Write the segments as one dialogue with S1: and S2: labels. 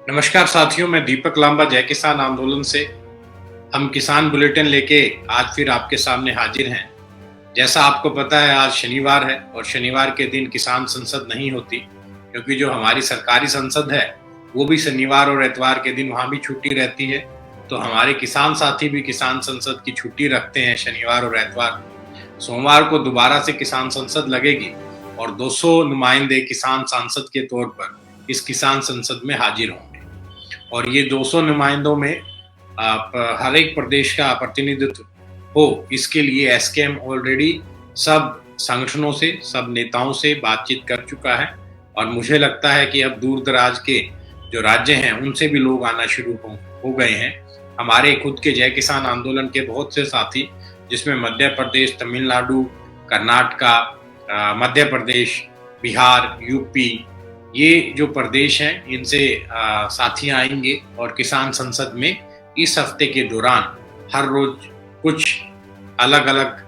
S1: नमस्कार साथियों, मैं दीपक लांबा जय किसान आंदोलन से। हम किसान बुलेटिन लेके आज फिर आपके सामने हाजिर हैं। जैसा आपको पता है, आज शनिवार है और शनिवार के दिन किसान संसद नहीं होती, क्योंकि जो हमारी सरकारी संसद है वो भी शनिवार और इतवार के दिन वहाँ भी छुट्टी रहती है। तो हमारे किसान साथी भी किसान संसद की छुट्टी रखते हैं शनिवार और इतवार। सोमवार को दोबारा से किसान संसद लगेगी और 200 नुमाइंदे किसान सांसद के तौर पर इस किसान संसद में हाजिर होंगे। और ये 200 नुमाइंदों में हर एक प्रदेश का प्रतिनिधित्व हो, इसके लिए एसकेएम ऑलरेडी सब संगठनों से, सब नेताओं से बातचीत कर चुका है। और मुझे लगता है कि अब दूर दराज के जो राज्य हैं उनसे भी लोग आना शुरू हो गए हैं। हमारे खुद के जय किसान आंदोलन के बहुत से साथी, जिसमें मध्य प्रदेश, तमिलनाडु, कर्नाटका, मध्य प्रदेश, बिहार, यूपी, ये जो प्रदेश हैं इनसे साथी आएंगे और किसान संसद में इस हफ्ते के दौरान हर रोज कुछ अलग अलग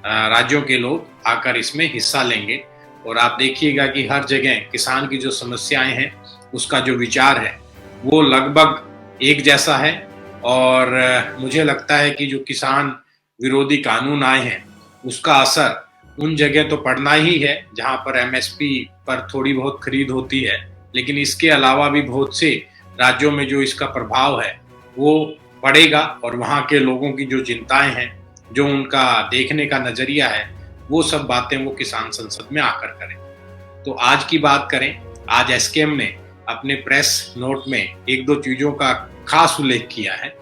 S1: राज्यों के लोग आकर इसमें हिस्सा लेंगे। और आप देखिएगा कि हर जगह किसान की जो समस्याएं हैं उसका जो विचार है वो लगभग एक जैसा है। और मुझे लगता है कि जो किसान विरोधी कानून आए हैं उसका असर उन जगह तो पड़ना ही है जहां पर एमएसपी पर थोड़ी बहुत खरीद होती है, लेकिन इसके अलावा भी बहुत से राज्यों में जो इसका प्रभाव है वो पड़ेगा। और वहाँ के लोगों की जो चिंताएं हैं, जो उनका देखने का नजरिया है, वो सब बातें वो किसान संसद में आकर करें। तो आज की बात करें, आज एसकेएम ने अपने प्रेस नोट में एक दो चीजों का खास उल्लेख किया है।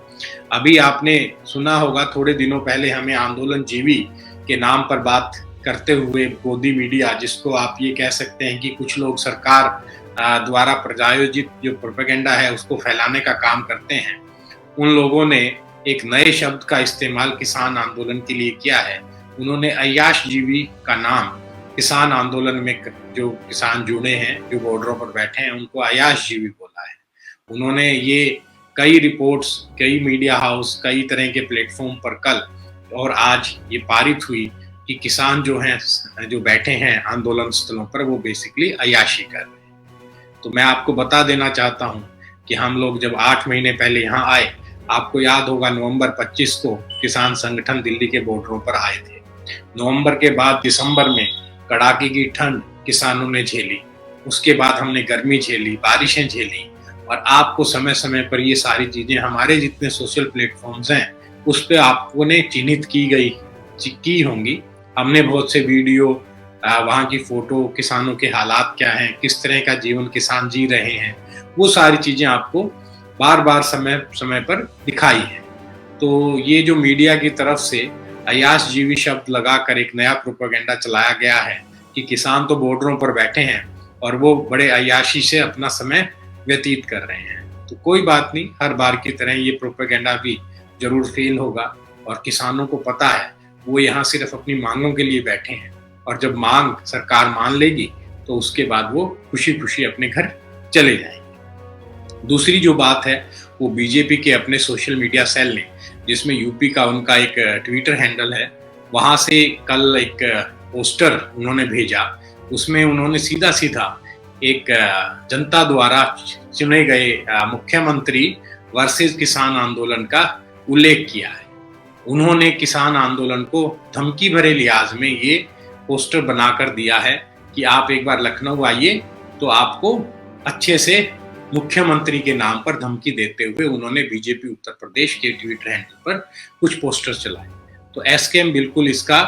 S1: अभी आपने सुना होगा, थोड़े दिनों पहले हमें आंदोलन जीवी के नाम पर बात करते हुए गोदी मीडिया, जिसको आप ये कह सकते हैं कि कुछ लोग सरकार द्वारा प्रायोजित जो प्रोपेगेंडा है उसको फैलाने का काम करते हैं, उन लोगों ने एक नए शब्द का इस्तेमाल किसान आंदोलन के लिए किया है। उन्होंने अय्याशजीवी का नाम किसान आंदोलन में जो किसान जुड़े हैं, जो बॉर्डरों पर बैठे हैं, उनको अय्याशजीवी बोला है। उन्होंने ये कई रिपोर्ट्स, कई मीडिया हाउस, कई तरह के प्लेटफॉर्म पर कल और आज ये पारित हुई कि किसान जो हैं, जो बैठे हैं आंदोलन स्थलों पर, वो बेसिकली अय्याशी कर रहे हैं। तो मैं आपको बता देना चाहता हूं कि हम लोग जब 8 महीने पहले यहाँ आए, आपको याद होगा नवंबर 25 को किसान संगठन दिल्ली के बॉर्डरों पर आए थे। नवंबर के बाद दिसंबर में कड़ाके की ठंड किसानों ने झेली, उसके बाद हमने गर्मी झेली, बारिशें झेली। और आपको समय समय पर ये सारी चीजें हमारे जितने सोशल प्लेटफॉर्म्स हैं उस पर आपको ने चिन्हित की होंगी। हमने बहुत से वीडियो, वहाँ की फोटो, किसानों के हालात क्या हैं, किस तरह का जीवन किसान जी रहे हैं, वो सारी चीजें आपको बार बार समय समय पर दिखाई है। तो ये जो मीडिया की तरफ से अय्याशजीवी शब्द लगाकर एक नया प्रोपेगेंडा चलाया गया है कि किसान तो बॉर्डरों पर बैठे हैं और वो बड़े अय्याशी से अपना समय व्यतीत कर रहे हैं। तो कोई बात नहीं, हर बार की तरह ये प्रोपेगेंडा भी जरूर फेल होगा। और किसानों को पता है वो यहाँ सिर्फ अपनी मांगों के लिए बैठे हैं, और जब मांग सरकार मान लेगी तो उसके बाद वो खुशी खुशी अपने घर चले जाएंगे। दूसरी जो बात है वो बीजेपी के अपने सोशल मीडिया सेल ने, जिसमें यूपी का उनका एक ट्विटर हैंडल है, वहां से कल एक पोस्टर उन्होंने भेजा। उसमें उन्होंने सीधा सीधा एक जनता द्वारा चुने गए मुख्यमंत्री वर्सेस किसान आंदोलन का उल्लेख किया है। उन्होंने किसान आंदोलन को धमकी भरे लिहाज में ये पोस्टर बनाकर दिया है कि आप एक बार लखनऊ आइए तो आपको अच्छे से मुख्यमंत्री के नाम पर धमकी देते हुए उन्होंने बीजेपी उत्तर प्रदेश के ट्विटर हैंडल पर कुछ पोस्टर चलाए। तो एसकेएम बिल्कुल इसका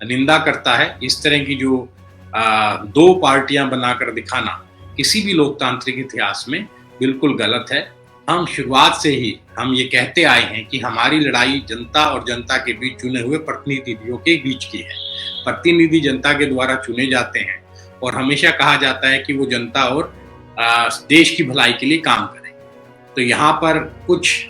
S1: निंदा करता है। इस तरह की जो दो पार्टियां बनाकर दिखाना किसी भी लोकतांत्रिक इतिहास में बिल्कुल गलत है। हम शुरुआत से ही हम ये कहते आए हैं कि हमारी लड़ाई जनता और जनता के बीच चुने हुए प्रतिनिधियों के बीच की है। प्रतिनिधि जनता के द्वारा चुने जाते हैं और हमेशा कहा जाता है कि वो जनता और देश की भलाई के लिए काम करें। तो यहाँ पर कुछ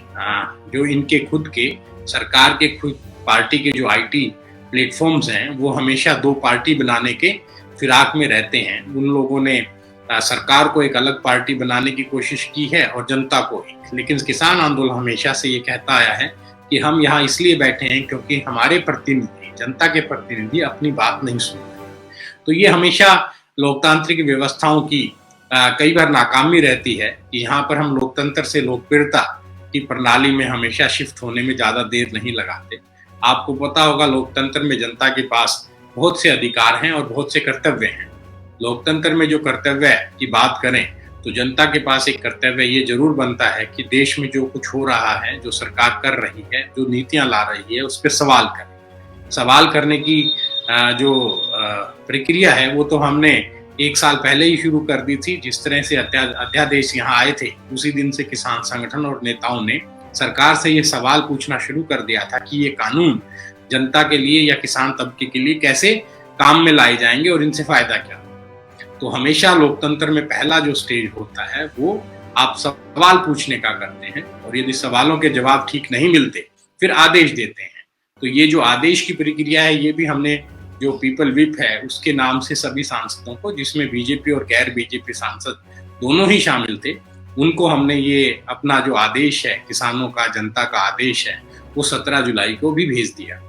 S1: जो इनके खुद के सरकार के खुद पार्टी के जो आईटी प्लेटफॉर्म्स हैं वो हमेशा दो पार्टी बनाने के फिराक में रहते हैं। उन लोगों ने सरकार को एक अलग पार्टी बनाने की कोशिश की है और जनता को एक। लेकिन किसान आंदोलन हमेशा से ये कहता आया है कि हम यहाँ इसलिए बैठे हैं क्योंकि हमारे प्रतिनिधि, जनता के प्रतिनिधि अपनी बात नहीं सुनते। तो ये हमेशा लोकतांत्रिक व्यवस्थाओं की कई बार नाकामी रहती है कि यहाँ पर हम लोकतंत्र से लोकप्रियता की प्रणाली में हमेशा शिफ्ट होने में ज़्यादा देर नहीं लगाते। आपको पता होगा लोकतंत्र में जनता के पास बहुत से अधिकार हैं और बहुत से कर्तव्य हैं। लोकतंत्र में जो कर्तव्य की बात करें तो जनता के पास एक कर्तव्य ये जरूर बनता है कि देश में जो कुछ हो रहा है, जो सरकार कर रही है, जो नीतियां ला रही है, उस पर सवाल करें। सवाल करने की जो प्रक्रिया है वो तो हमने 1 साल पहले ही शुरू कर दी थी। जिस तरह से अध्यादेश यहाँ आए थे उसी दिन से किसान संगठन और नेताओं ने सरकार से ये सवाल पूछना शुरू कर दिया था कि ये कानून जनता के लिए या किसान तबके के लिए कैसे काम में लाए जाएंगे और इनसे फायदा क्या। तो हमेशा लोकतंत्र में पहला जो स्टेज होता है वो आप सवाल पूछने का करते हैं, और यदि सवालों के जवाब ठीक नहीं मिलते फिर आदेश देते हैं। तो ये जो आदेश की प्रक्रिया है ये भी हमने जो पीपल विप है उसके नाम से सभी सांसदों को, जिसमें बीजेपी और गैर बीजेपी सांसद दोनों ही शामिल थे, उनको हमने ये अपना जो आदेश है, किसानों का, जनता का आदेश है, वो 17 जुलाई को भी भेज दिया।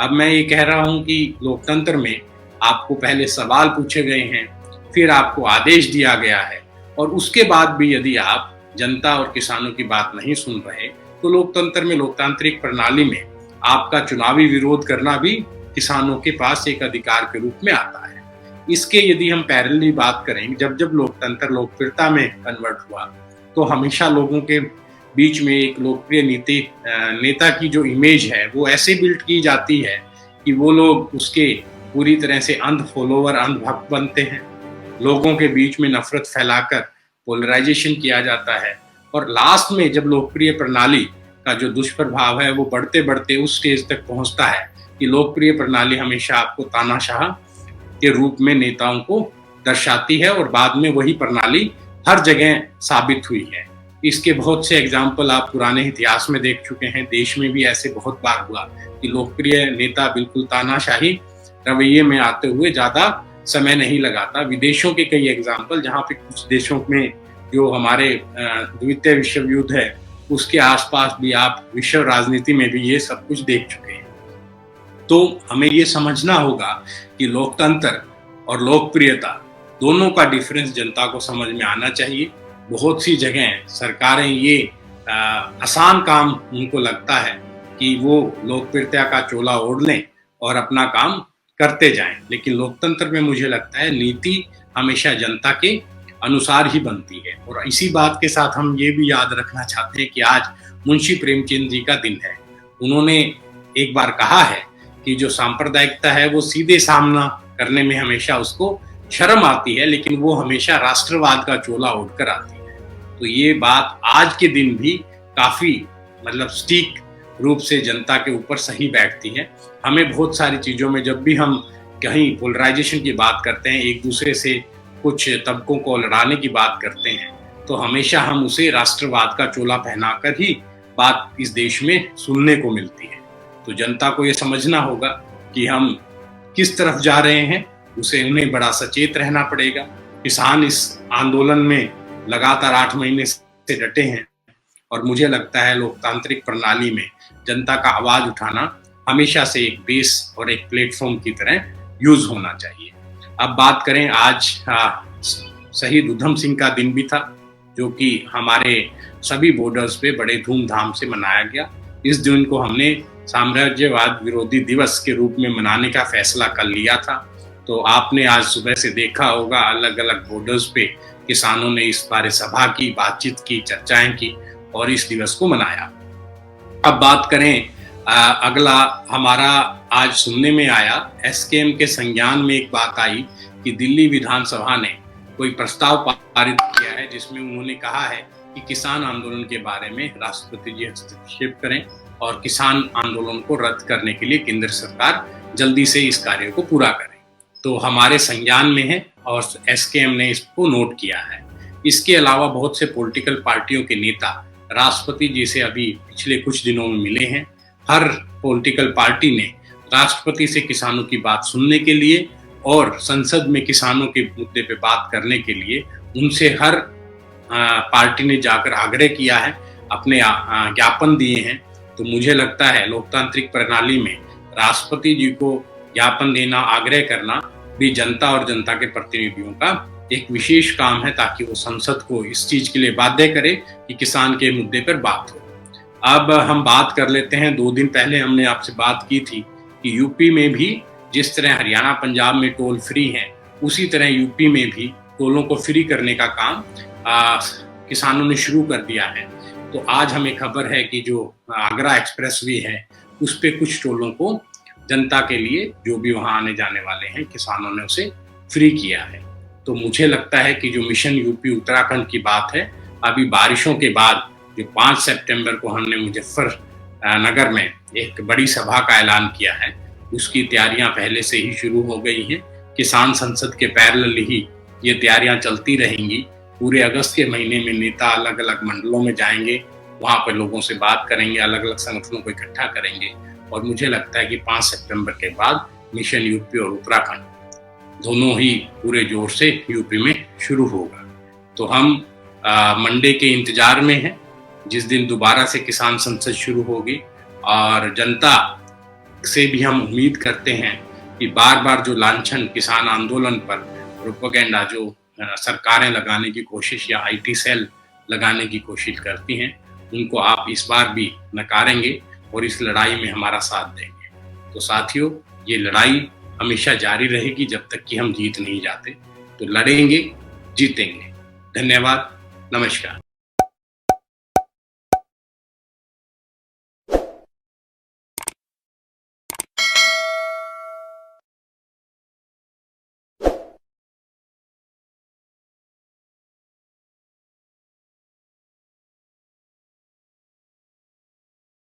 S1: अब मैं ये कह रहा हूँ कि लोकतंत्र में आपको पहले सवाल पूछे गए हैं, फिर आपको आदेश दिया गया है, और उसके बाद भी यदि आप जनता और किसानों की बात नहीं सुन रहे तो लोकतंत्र में, लोकतांत्रिक प्रणाली में आपका चुनावी विरोध करना भी किसानों के पास एक अधिकार के रूप में आता है। इसके यदि हम पैरेलली बात करें, जब जब लोकतंत्र लोकप्रियता में कन्वर्ट हुआ तो हमेशा लोगों के बीच में एक लोकप्रिय नेता की जो इमेज है वो ऐसे बिल्ड की जाती है कि वो लोग उसके पूरी तरह से अंध फॉलोवर, अंध भक्त बनते हैं। लोगों के बीच में नफरत फैलाकर पोलराइजेशन किया जाता है, और लास्ट में जब लोकप्रिय प्रणाली का जो दुष्प्रभाव है वो बढ़ते बढ़ते उस स्टेज तक पहुंचता है कि लोकप्रिय प्रणाली हमेशा आपको तानाशाह के रूप में नेताओं को दर्शाती है, और बाद में वही प्रणाली हर जगह साबित हुई है। इसके बहुत से एग्जाम्पल आप पुराने इतिहास में देख चुके हैं। देश में भी ऐसे बहुत बार हुआ कि लोकप्रिय नेता बिल्कुल तानाशाही रवैये में आते हुए ज्यादा समय नहीं लगाता। विदेशों के कई एग्जाम्पल, जहाँ पे कुछ देशों में जो हमारे द्वितीय विश्व युद्ध है उसके आसपास भी आप विश्व राजनीति में भी ये सब कुछ देख चुके हैं। तो हमें ये समझना होगा कि लोकतंत्र और लोकप्रियता दोनों का डिफरेंस जनता को समझ में आना चाहिए। बहुत सी जगह सरकारें ये आसान काम उनको लगता है कि वो लोकप्रियता का चोला ओढ़ लें और अपना काम करते जाएं, लेकिन लोकतंत्र में मुझे लगता है नीति हमेशा जनता के अनुसार ही बनती है। और इसी बात के साथ हम ये भी याद रखना चाहते हैं कि आज मुंशी प्रेमचंद जी का दिन है। उन्होंने एक बार कहा है कि जो सांप्रदायिकता है वो सीधे सामना करने में हमेशा उसको शर्म आती है, लेकिन वो हमेशा राष्ट्रवाद का चोला ओढ़कर आती है। तो ये बात आज के दिन भी काफी सटीक रूप से जनता के ऊपर सही बैठती है। हमें बहुत सारी चीजों में जब भी हम कहीं पोलराइजेशन की बात करते हैं, एक दूसरे से कुछ तबकों को लड़ाने की बात करते हैं, तो हमेशा हम उसे राष्ट्रवाद का चोला पहनाकर ही बात इस देश में सुनने को मिलती है। तो जनता को ये समझना होगा कि हम किस तरफ जा रहे हैं, उन्हें बड़ा सचेत रहना पड़ेगा। किसान इस आंदोलन में लगातार 8 महीने से डटे हैं, और मुझे लगता है लोकतांत्रिक प्रणाली में जनता का आवाज उठाना हमेशा से एक बेस और एक प्लेटफॉर्म की तरह यूज होना चाहिए। अब बात करें, आज शहीद उधम सिंह का दिन भी था, जो कि हमारे सभी बॉर्डर्स पे बड़े धूमधाम से मनाया गया। इस दिन को हमने साम्राज्यवाद विरोधी दिवस के रूप में मनाने का फैसला कर लिया था। तो आपने आज सुबह से देखा होगा अलग अलग बॉर्डर्स पे किसानों ने इस बारे सभा की, बातचीत की, चर्चाएं की और इस दिवस को मनाया। अब बात करें, अगला हमारा आज सुनने में आया, एसकेएम के संज्ञान में एक बात आई कि दिल्ली विधानसभा ने कोई प्रस्ताव पारित किया है जिसमें उन्होंने कहा है कि किसान आंदोलन के बारे में राष्ट्रपति जी हस्तक्षेप करें और किसान आंदोलन को रद्द करने के लिए केंद्र सरकार जल्दी से इस कार्य को पूरा करे। तो हमारे संज्ञान में है और एसकेएम ने इसको नोट किया है। इसके अलावा बहुत से पॉलिटिकल पार्टियों के नेता राष्ट्रपति जी से अभी पिछले कुछ दिनों में मिले हैं। हर पॉलिटिकल पार्टी ने राष्ट्रपति से किसानों की बात सुनने के लिए और संसद में किसानों के मुद्दे पे बात करने के लिए उनसे हर पार्टी ने जाकर आग्रह किया है, अपने ज्ञापन दिए हैं। तो मुझे लगता है लोकतांत्रिक प्रणाली में राष्ट्रपति जी को ज्ञापन देना, आग्रह करना भी जनता और जनता के प्रतिनिधियों का एक विशेष काम है ताकि वो संसद को इस चीज के लिए बाध्य करे कि किसान के मुद्दे पर बात हो। अब हम बात कर लेते हैं, 2 दिन पहले हमने आपसे बात की थी कि यूपी में भी जिस तरह हरियाणा पंजाब में टोल फ्री है, उसी तरह यूपी में भी टोलों को फ्री करने का काम किसानों ने शुरू कर दिया है। तो आज हमें खबर है कि जो आगरा एक्सप्रेस वे है उस पे कुछ टोलों को जनता के लिए, जो भी वहां आने जाने वाले हैं, किसानों ने उसे फ्री किया है। तो मुझे लगता है कि जो मिशन यूपी उत्तराखंड की बात है, अभी बारिशों के बाद जो 5 सितंबर को हमने मुजफ्फरनगर में एक बड़ी सभा का ऐलान किया है, उसकी तैयारियां पहले से ही शुरू हो गई हैं। किसान संसद के पैरेलल ही ये तैयारियां चलती रहेंगी। पूरे अगस्त के महीने में नेता अलग अलग मंडलों में जाएंगे, वहां पर लोगों से बात करेंगे, अलग अलग संगठनों को इकट्ठा करेंगे और मुझे लगता है कि 5 सितंबर के बाद मिशन यूपी और उत्तराखंड दोनों ही पूरे जोर से यूपी में शुरू होगा। तो हम मंडे के इंतजार में हैं, जिस दिन दोबारा से किसान संसद शुरू होगी, और जनता से भी हम उम्मीद करते हैं कि बार बार जो लांछन किसान आंदोलन पर प्रोपेगेंडा जो सरकारें लगाने की कोशिश या आईटी सेल लगाने की कोशिश करती हैं, उनको आप इस बार भी नकारेंगे और इस लड़ाई में हमारा साथ देंगे। तो साथियों, ये लड़ाई हमेशा जारी रहेगी जब तक कि हम जीत नहीं जाते। तो लड़ेंगे, जीतेंगे। धन्यवाद, नमस्कार।